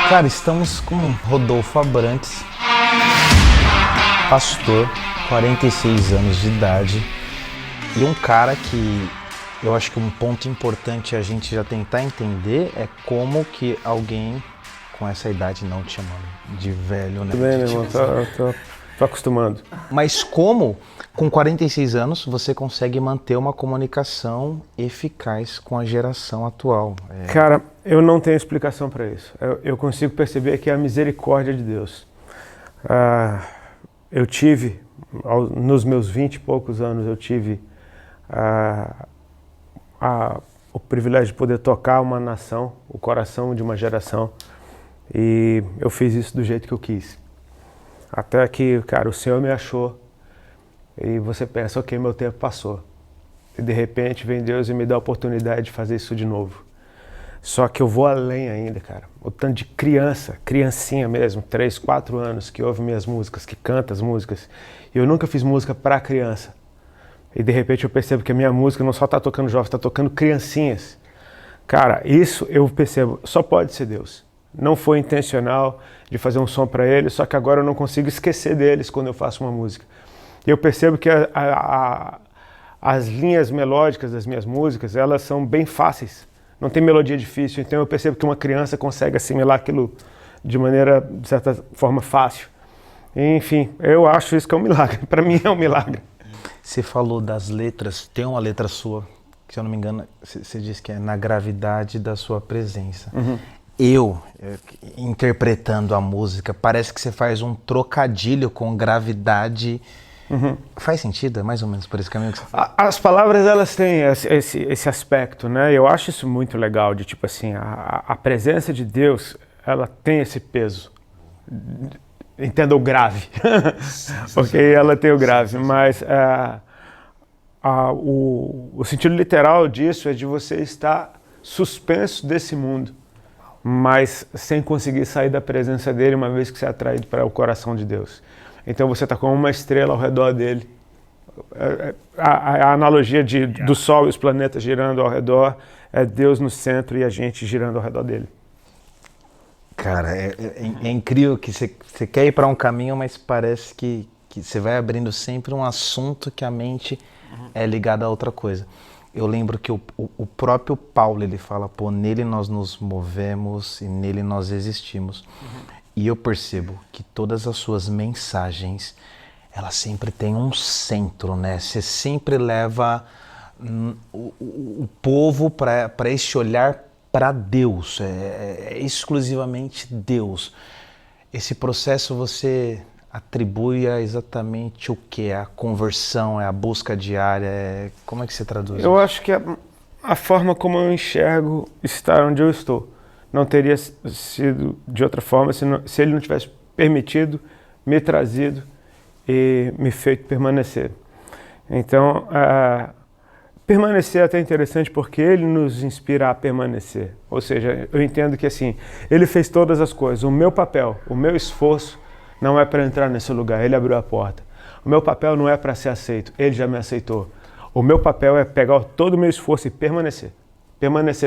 Cara, estamos com Rodolfo Abrantes, pastor, 46 anos de idade, e um cara que eu acho que um ponto importante a gente já tentar entender é como que alguém com essa idade, não te chamando de velho, né? Tudo bem, meu irmão, tô acostumando. Mas como, com 46 anos, você consegue manter uma comunicação eficaz com a geração atual? Cara, eu não tenho explicação para isso. Eu consigo perceber que é a misericórdia de Deus. Eu tive, nos meus 20 e poucos anos, eu tive o privilégio de poder tocar uma nação, o coração de uma geração, e eu fiz isso do jeito que eu quis. Até que, cara, o Senhor me achou e você pensa, ok, meu tempo passou. E de repente vem Deus e me dá a oportunidade de fazer isso de novo. Só que eu vou além ainda, cara. O tanto de criancinha mesmo, 3, 4 anos, que ouve minhas músicas, que canta as músicas. E eu nunca fiz música para criança. E de repente eu percebo que a minha música não só está tocando jovens, está tocando criancinhas. Cara, isso eu percebo, só pode ser Deus. Não foi intencional de fazer um som para eles, só que agora eu não consigo esquecer deles quando eu faço uma música. E eu percebo que as linhas melódicas das minhas músicas, elas são bem fáceis. Não tem melodia difícil, então eu percebo que uma criança consegue assimilar aquilo de maneira, de certa forma, fácil. Enfim, eu acho isso que é um milagre. Para mim é um milagre. Você falou das letras, tem uma letra sua, que se eu não me engano, você disse que é Na Gravidade da Sua Presença. Uhum. Eu, interpretando a música, parece que você faz um trocadilho com gravidade. Uhum. Faz sentido? É mais ou menos por esse caminho que você faz? As palavras, elas têm esse aspecto, né? Eu acho isso muito legal, de tipo assim, a presença de Deus, ela tem esse peso. Entenda o grave, porque ela tem o grave, mas o sentido literal disso é de você estar suspenso desse mundo, mas sem conseguir sair da presença dele uma vez que você é atraído para o coração de Deus. Então você está como uma estrela ao redor dele. A analogia do Sol e os planetas girando ao redor é Deus no centro e a gente girando ao redor dele. Cara, é incrível que você quer ir para um caminho, mas parece que você vai abrindo sempre um assunto que a mente é ligada a outra coisa. Eu lembro que o próprio Paulo, ele fala, pô, nele nós nos movemos e nele nós existimos. E eu percebo que todas as suas mensagens, elas sempre têm um centro, né? Você sempre leva o povo para esse olhar para Deus, é exclusivamente Deus. Esse processo você atribui a exatamente o que? A conversão, é a busca diária, como é que você traduz isso? Eu acho que a forma como eu enxergo estar onde eu estou não teria sido de outra forma se ele não tivesse permitido, me trazido e me feito permanecer. Então, permanecer é até interessante porque ele nos inspira a permanecer. Ou seja, eu entendo que assim, ele fez todas as coisas. O meu papel, o meu esforço não é para entrar nesse lugar, ele abriu a porta. O meu papel não é para ser aceito, ele já me aceitou. O meu papel é pegar todo o meu esforço e permanecer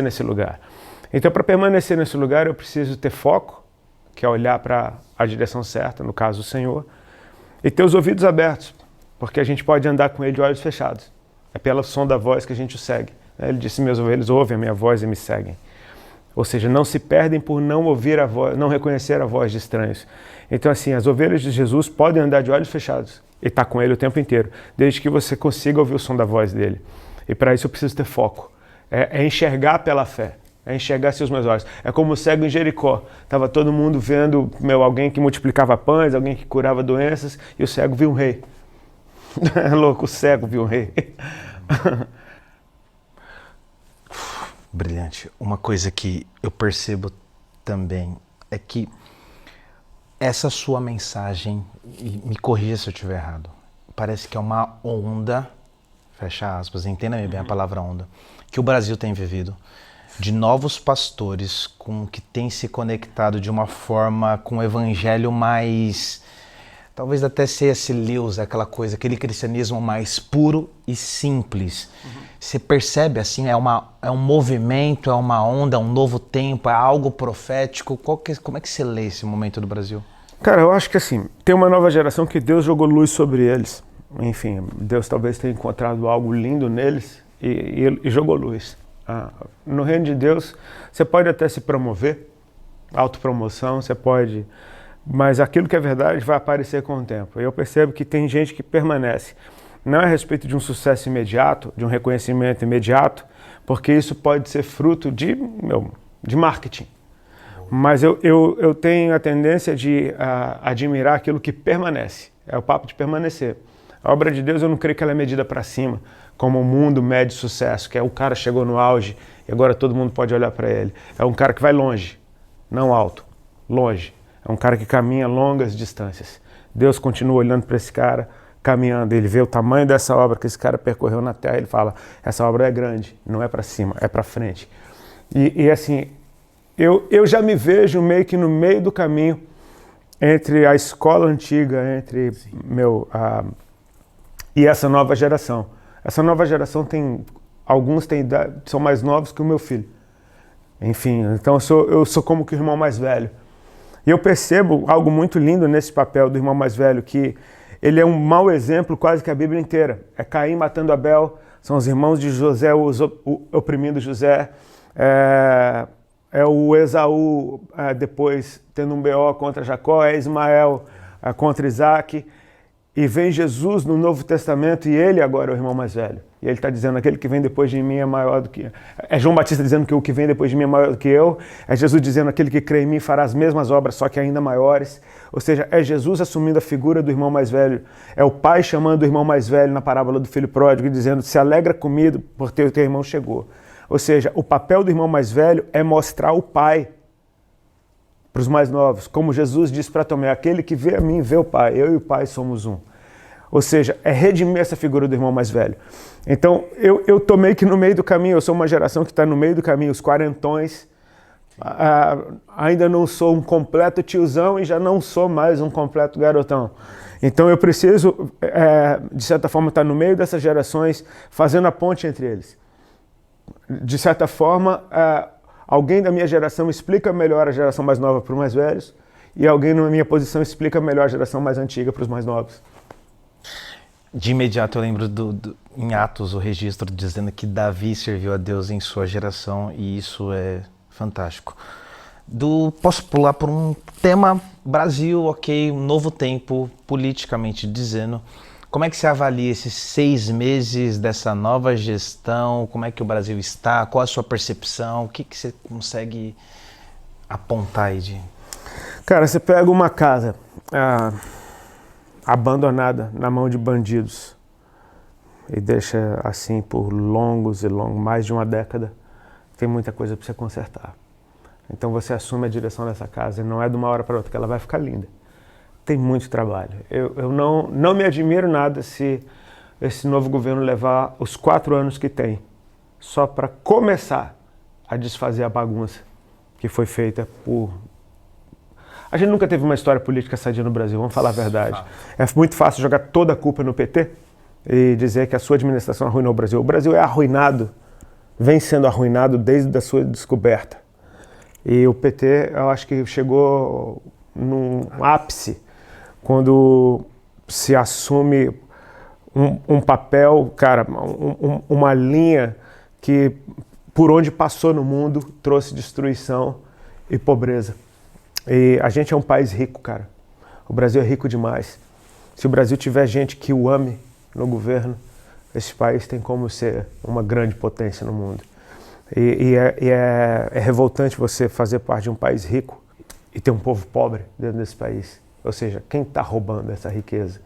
nesse lugar. Então, para permanecer nesse lugar, eu preciso ter foco, que é olhar para a direção certa, no caso o Senhor, e ter os ouvidos abertos, porque a gente pode andar com ele de olhos fechados. É pelo som da voz que a gente o segue. Ele disse, meus ovelhas ouvem a minha voz e me seguem. Ou seja, não se perdem por não ouvir a voz, não reconhecer a voz de estranhos. Então, assim, as ovelhas de Jesus podem andar de olhos fechados e estar com ele o tempo inteiro, desde que você consiga ouvir o som da voz dele. E para isso eu preciso ter foco. É enxergar pela fé. É enxergar seus meus olhos. É como o cego em Jericó. Estava todo mundo vendo alguém que multiplicava pães, alguém que curava doenças, e o cego viu um rei. É louco, o cego viu um rei. Brilhante. Uma coisa que eu percebo também é que essa sua mensagem, e me corrija se eu estiver errado, parece que é uma onda, fecha aspas, entenda-me bem a palavra onda, que o Brasil tem vivido, de novos pastores que têm se conectado de uma forma com o evangelho mais, talvez até C.S. Lewis, aquela coisa, aquele cristianismo mais puro e simples. Você percebe assim, é um movimento, é uma onda, é um novo tempo, é algo profético? Como é que você lê esse momento do Brasil? Cara, eu acho que assim, tem uma nova geração que Deus jogou luz sobre eles. Enfim, Deus talvez tenha encontrado algo lindo neles e jogou luz. No reino de Deus, você pode até se promover, autopromoção, você pode, mas aquilo que é verdade vai aparecer com o tempo. Eu percebo que tem gente que permanece. Não é a respeito de um sucesso imediato, de um reconhecimento imediato, porque isso pode ser fruto de marketing. Mas eu tenho a tendência de admirar aquilo que permanece. É o papo de permanecer. A obra de Deus, eu não creio que ela é medida para cima, como o mundo mede sucesso, que é o cara chegou no auge e agora todo mundo pode olhar para ele. É um cara que vai longe, não alto, longe. É um cara que caminha longas distâncias. Deus continua olhando para esse cara, caminhando. Ele vê o tamanho dessa obra que esse cara percorreu na terra. Ele fala, essa obra é grande, não é para cima, é para frente. E assim, eu já me vejo meio que no meio do caminho entre a escola antiga, entre e essa nova geração. Essa nova geração alguns são mais novos que o meu filho. Enfim, então eu sou como que o irmão mais velho. E eu percebo algo muito lindo nesse papel do irmão mais velho, que ele é um mau exemplo quase que a Bíblia inteira. É Caim matando Abel, são os irmãos de José oprimindo José, é o Esaú depois tendo um BO contra Jacó, é Ismael contra Isaac. E vem Jesus no Novo Testamento e ele agora é o irmão mais velho. E ele está dizendo, aquele que vem depois de mim é maior do que... É João Batista dizendo que o que vem depois de mim é maior do que eu. É Jesus dizendo, aquele que crê em mim fará as mesmas obras, só que ainda maiores. Ou seja, é Jesus assumindo a figura do irmão mais velho. É o pai chamando o irmão mais velho na parábola do filho pródigo e dizendo, se alegra comigo porque o teu irmão chegou. Ou seja, o papel do irmão mais velho é mostrar o pai para os mais novos. Como Jesus disse para Tomé, aquele que vê a mim vê o pai, eu e o pai somos um. Ou seja, é redimir essa figura do irmão mais velho. Então, eu tô meio que no meio do caminho, eu sou uma geração que está no meio do caminho, os quarentões. Ainda não sou um completo tiozão e já não sou mais um completo garotão. Então eu preciso, de certa forma, estar no meio dessas gerações, fazendo a ponte entre eles. De certa forma, alguém da minha geração explica melhor a geração mais nova para os mais velhos e alguém na minha posição explica melhor a geração mais antiga para os mais novos. De imediato eu lembro em Atos o registro dizendo que Davi serviu a Deus em sua geração e isso é fantástico. Posso pular por um tema Brasil, ok, um novo tempo, politicamente dizendo. Como é que você avalia esses 6 meses dessa nova gestão? Como é que o Brasil está? Qual a sua percepção? O que você consegue apontar aí de... Cara, você pega uma casa abandonada na mão de bandidos e deixa assim por longos, mais de uma década, tem muita coisa para você consertar. Então você assume a direção dessa casa e não é de uma hora para outra que ela vai ficar linda. Tem muito trabalho. Eu não me admiro nada se esse novo governo levar os 4 anos que tem só para começar a desfazer a bagunça que foi feita por... A gente nunca teve uma história política sadia no Brasil, vamos falar a verdade. É muito fácil jogar toda a culpa no PT e dizer que a sua administração arruinou o Brasil. O Brasil é arruinado, vem sendo arruinado desde a sua descoberta. E o PT, eu acho que chegou num ápice quando se assume um papel, cara, uma linha que por onde passou no mundo trouxe destruição e pobreza. E a gente é um país rico, cara. O Brasil é rico demais. Se o Brasil tiver gente que o ame no governo, esse país tem como ser uma grande potência no mundo. E é revoltante você fazer parte de um país rico e ter um povo pobre dentro desse país. Ou seja, quem está roubando essa riqueza?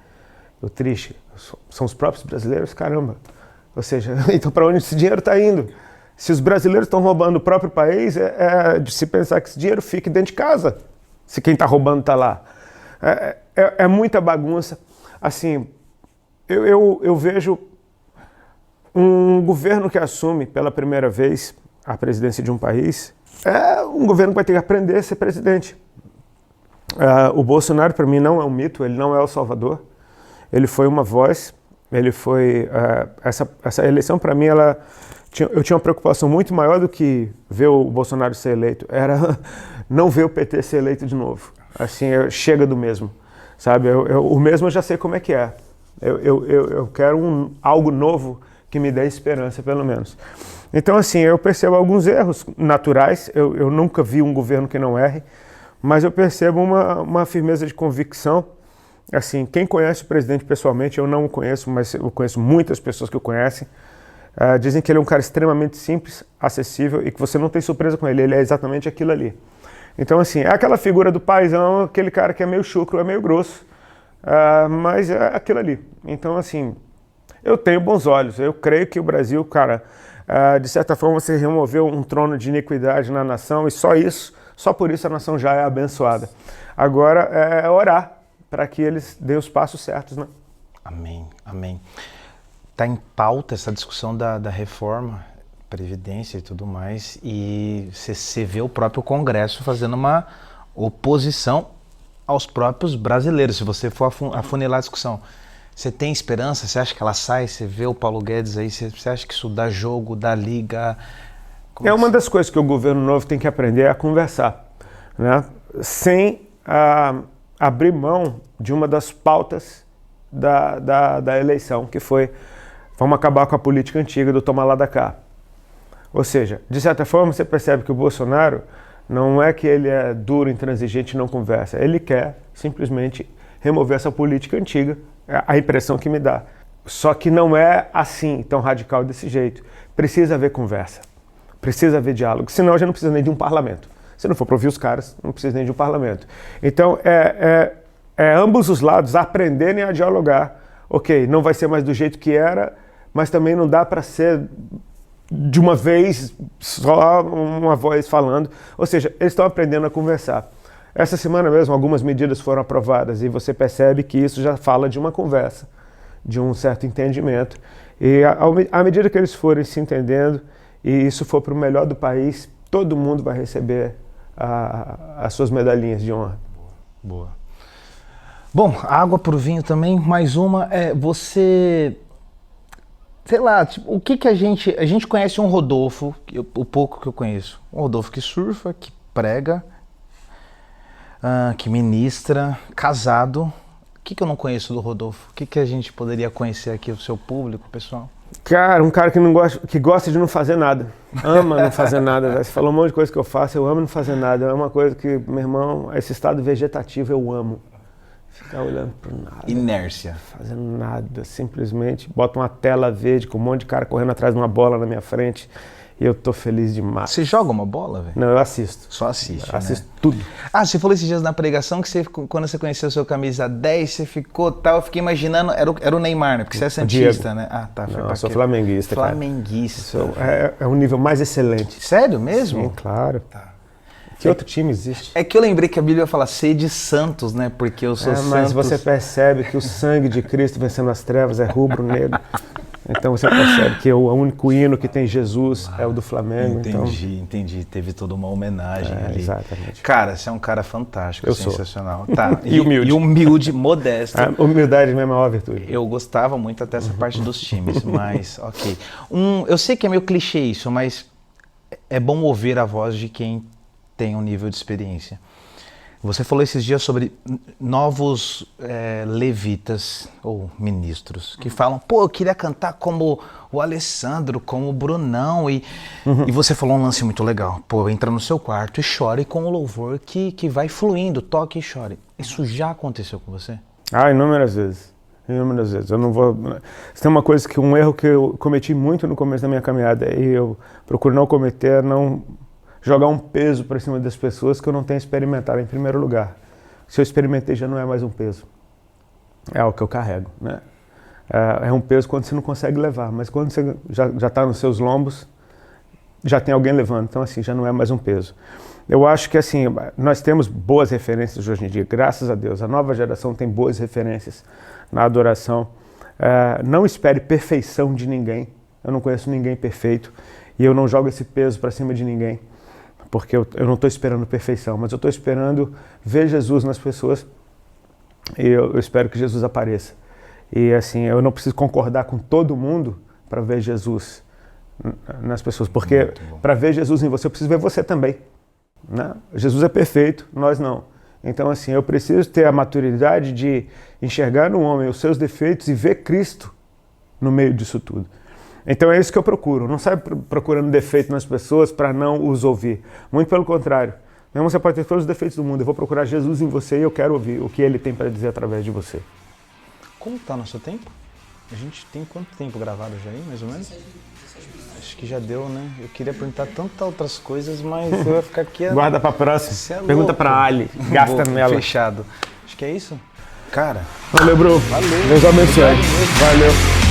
O triste são os próprios brasileiros, caramba. Ou seja, então para onde esse dinheiro está indo? Se os brasileiros estão roubando o próprio país, é de se pensar que esse dinheiro fique dentro de casa, se quem está roubando está lá. É muita bagunça. Assim, eu vejo um governo que assume pela primeira vez a presidência de um país, é um governo que vai ter que aprender a ser presidente. O Bolsonaro, para mim, não é um mito, ele não é o salvador. Ele foi uma voz, ele foi... essa eleição, para mim, eu tinha uma preocupação muito maior do que ver o Bolsonaro ser eleito. Era não ver o PT ser eleito de novo. Assim, chega do mesmo, sabe? O mesmo eu já sei como é que é. Eu quero algo novo que me dê esperança, pelo menos. Então, assim, eu percebo alguns erros naturais. Eu nunca vi um governo que não erre, mas eu percebo uma firmeza de convicção. Assim, quem conhece o presidente pessoalmente, eu não o conheço, mas eu conheço muitas pessoas que o conhecem. Dizem que ele é um cara extremamente simples, acessível e que você não tem surpresa com ele. Ele é exatamente aquilo ali. Então, assim, é aquela figura do paizão, aquele cara que é meio chucro, é meio grosso, mas é aquilo ali. Então, assim, eu tenho bons olhos. Eu creio que o Brasil, cara, de certa forma, você removeu um trono de iniquidade na nação e só por isso a nação já é abençoada. Agora é orar para que eles dêem os passos certos, né? Amém, amém. Está em pauta essa discussão da reforma, Previdência e tudo mais, e você vê o próprio Congresso fazendo uma oposição aos próprios brasileiros. Se você for afunilar a discussão, você tem esperança? Você acha que ela sai? Você vê o Paulo Guedes aí, você acha que isso dá jogo, dá liga? Uma das coisas que o governo novo tem que aprender é a conversar, né? Sem abrir mão de uma das pautas da eleição, que foi: vamos acabar com a política antiga do toma lá da cá. Ou seja, de certa forma você percebe que o Bolsonaro não é que ele é duro, intransigente e não conversa. Ele quer simplesmente remover essa política antiga, é a impressão que me dá. Só que não é assim, tão radical desse jeito. Precisa haver conversa, precisa haver diálogo, senão a gente não precisa nem de um parlamento. Se não for para ouvir os caras, não precisa nem de um parlamento. Então, ambos os lados aprenderem a dialogar. Ok, não vai ser mais do jeito que era, mas também não dá para ser de uma vez só uma voz falando. Ou seja, eles estão aprendendo a conversar. Essa semana mesmo, algumas medidas foram aprovadas e você percebe que isso já fala de uma conversa, de um certo entendimento. E à medida que eles forem se entendendo e isso for para o melhor do país, todo mundo vai receber as suas medalhinhas de honra. Boa. Bom, água pro vinho também, mais uma. Você... Sei lá, tipo, o que a gente conhece um Rodolfo, o pouco que eu conheço. Um Rodolfo que surfa, que prega, que ministra, casado. O que eu não conheço do Rodolfo? O que a gente poderia conhecer aqui, o seu público, pessoal? Cara, um cara que gosta de não fazer nada. Ama não fazer nada. Você falou um monte de coisa que eu faço, eu amo não fazer nada. É uma coisa que, meu irmão, esse estado vegetativo eu amo. Ficar olhando pro nada. Inércia. Fazendo nada, simplesmente bota uma tela verde com um monte de cara correndo atrás de uma bola na minha frente e eu tô feliz demais. Você joga uma bola, velho? Não, eu assisto. Só assiste, eu assisto né? Tudo. Você falou esses dias na pregação que quando você conheceu o seu camisa 10, você ficou tal, eu fiquei imaginando, era o Neymar, né? Porque você é santista, né? Tá. Não, eu sou flamenguista, flamenguista. Cara. É um nível mais excelente. Sério mesmo? Sim, claro. Tá. Que outro time existe? É que eu lembrei que a Bíblia fala sede Santos, né? Porque eu sou Santos. Mas você percebe que o sangue de Cristo vencendo as trevas é rubro-negro. Então você percebe que o único hino que tem Jesus é o do Flamengo. Entendi. Teve toda uma homenagem ali. Exatamente. Cara, você é um cara fantástico, eu sensacional. Sou. Tá. E humilde. E humilde, modesto. A humildade é a minha maior virtude. Eu gostava muito até essa parte dos times, mas ok. Eu sei que é meio clichê isso, mas é bom ouvir a voz de quem tem um nível de experiência. Você falou esses dias sobre novos levitas ou ministros que falam, eu queria cantar como o Alessandro, como o Brunão e você falou um lance muito legal, entra no seu quarto e chore com o louvor que vai fluindo, toque e chore. Isso já aconteceu com você? Inúmeras vezes. Eu não vou... Tem uma coisa um erro que eu cometi muito no começo da minha caminhada e eu procuro não cometer, não jogar um peso para cima das pessoas que eu não tenho experimentado em primeiro lugar. Se eu experimentei, já não é mais um peso. É o que eu carrego, né? É um peso quando você não consegue levar, mas quando você já está nos seus lombos, já tem alguém levando. Então, assim, já não é mais um peso. Eu acho que, assim, nós temos boas referências hoje em dia, graças a Deus. A nova geração tem boas referências na adoração. Não espere perfeição de ninguém. Eu não conheço ninguém perfeito e eu não jogo esse peso para cima de ninguém. porque eu não estou esperando perfeição, mas eu estou esperando ver Jesus nas pessoas e eu espero que Jesus apareça. E assim, eu não preciso concordar com todo mundo para ver Jesus nas pessoas, porque para ver Jesus em você, eu preciso ver você também, né? Jesus é perfeito, nós não. Então assim, eu preciso ter a maturidade de enxergar no homem os seus defeitos e ver Cristo no meio disso tudo. Então é isso que eu procuro. Não saio procurando defeito nas pessoas para não os ouvir. Muito pelo contrário. Mesmo você pode ter todos os defeitos do mundo, eu vou procurar Jesus em você e eu quero ouvir o que Ele tem para dizer através de você. Como está nosso tempo? A gente tem quanto tempo gravado já aí, mais ou menos? Acho que já deu, né? Eu queria perguntar tantas outras coisas, mas eu ia ficar aqui... Guarda para a próxima. Você é Pergunta louco. para Ali. Gasta nela. Fechado. Acho que é isso. Cara... Valeu, bro. Valeu. Deus abençoe. Valeu.